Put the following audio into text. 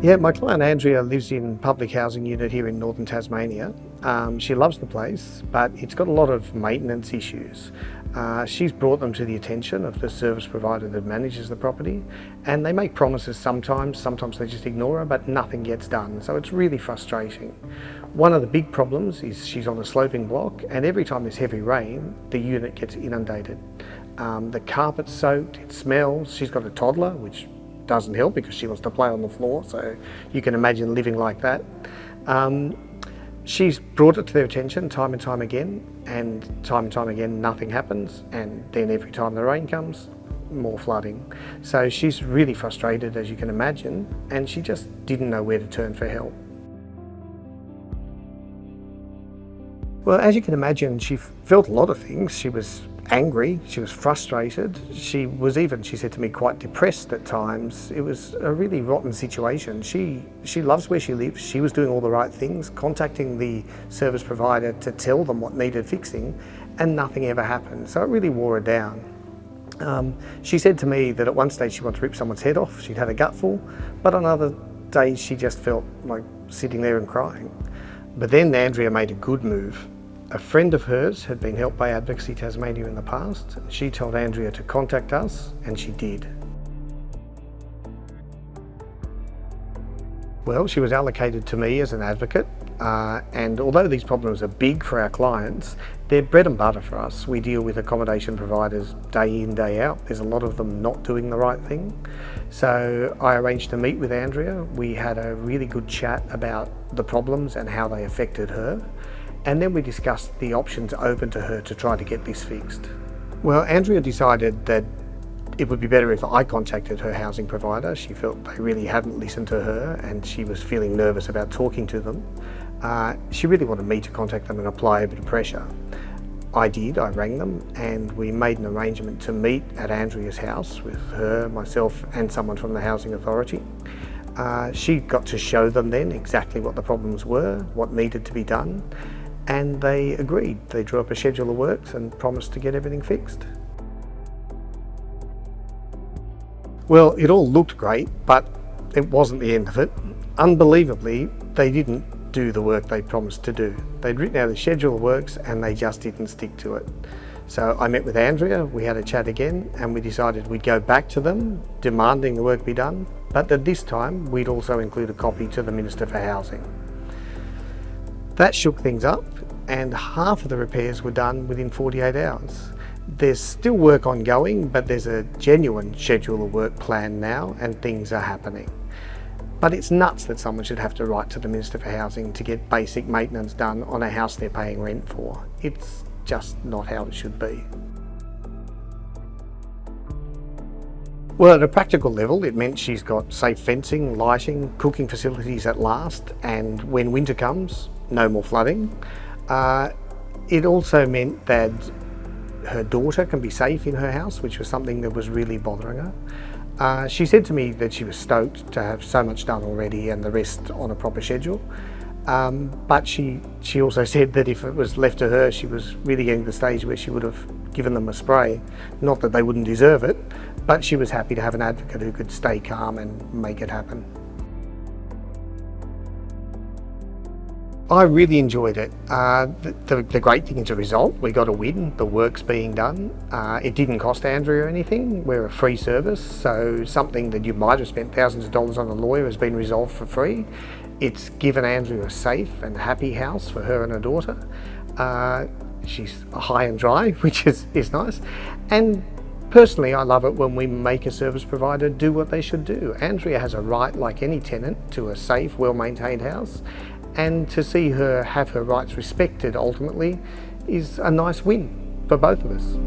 Yeah, my client Andrea lives in public housing unit here in northern Tasmania. She loves the place, but it's got a lot of maintenance issues. She's brought them to the attention of the service provider that manages the property, and they make promises sometimes they just ignore her, but nothing gets done. So it's really frustrating. One of the big problems is she's on a sloping block, and every time there's heavy rain, the unit gets inundated. The carpet's soaked, it smells. She's got a toddler, which doesn't help because she wants to play on the floor, so you can imagine living like that. She's brought it to their attention time and time again, nothing happens, and then every time the rain comes, more flooding. So she's really frustrated, as you can imagine, and she just didn't know where to turn for help. Well, as you can imagine, she felt a lot of things. She was angry, she was frustrated, she said to me, quite depressed at times. It was a really rotten situation. She loves where she lives. She was doing all the right things, contacting the service provider to tell them what needed fixing, and nothing ever happened. So it really wore her down. She said to me that at one stage she wanted to rip someone's head off. She'd had a gutful, but on other days she just felt like sitting there and crying. But then Andrea made a good move. A friend of hers had been helped by Advocacy Tasmania in the past. She told Andrea to contact us, and she did. Well, she was allocated to me as an advocate, and although these problems are big for our clients, they're bread and butter for us. We deal with accommodation providers day in, day out. There's a lot of them not doing the right thing. So I arranged to meet with Andrea. We had a really good chat about the problems and how they affected her. And then we discussed the options open to her to try to get this fixed. Well, Andrea decided that it would be better if I contacted her housing provider. She felt they really hadn't listened to her, and she was feeling nervous about talking to them. She really wanted me to contact them and apply a bit of pressure. I did, I rang them, and we made an arrangement to meet at Andrea's house with her, myself, and someone from the Housing Authority. She got to show them then exactly what the problems were, what needed to be done, and they agreed. They drew up a schedule of works and promised to get everything fixed. Well, it all looked great, but it wasn't the end of it. Unbelievably, they didn't do the work they promised to do. They'd written out a schedule of works and they just didn't stick to it. So I met with Andrea, we had a chat again, and we decided we'd go back to them, demanding the work be done, but that this time we'd also include a copy to the Minister for Housing. That shook things up, and half of the repairs were done within 48 hours. There's still work ongoing, but there's a genuine schedule of work planned now, and things are happening. But it's nuts that someone should have to write to the Minister for Housing to get basic maintenance done on a house they're paying rent for. It's just not how it should be. Well, at a practical level, it meant she's got safe fencing, lighting, cooking facilities at last, and when winter comes, no more flooding. It also meant that her daughter can be safe in her house, which was something that was really bothering her. She said to me that she was stoked to have so much done already and the rest on a proper schedule. But she also said that if it was left to her, she was really getting to the stage where she would have given them a spray. Not that they wouldn't deserve it, but she was happy to have an advocate who could stay calm and make it happen. I really enjoyed it. The great thing is the result. We got a win, the work's being done. It didn't cost Andrea anything. We're a free service, so something that you might have spent thousands of dollars on a lawyer has been resolved for free. It's given Andrea a safe and happy house for her and her daughter. She's high and dry, which is nice. And personally, I love it when we make a service provider do what they should do. Andrea has a right, like any tenant, to a safe, well-maintained house. And to see her have her rights respected ultimately is a nice win for both of us.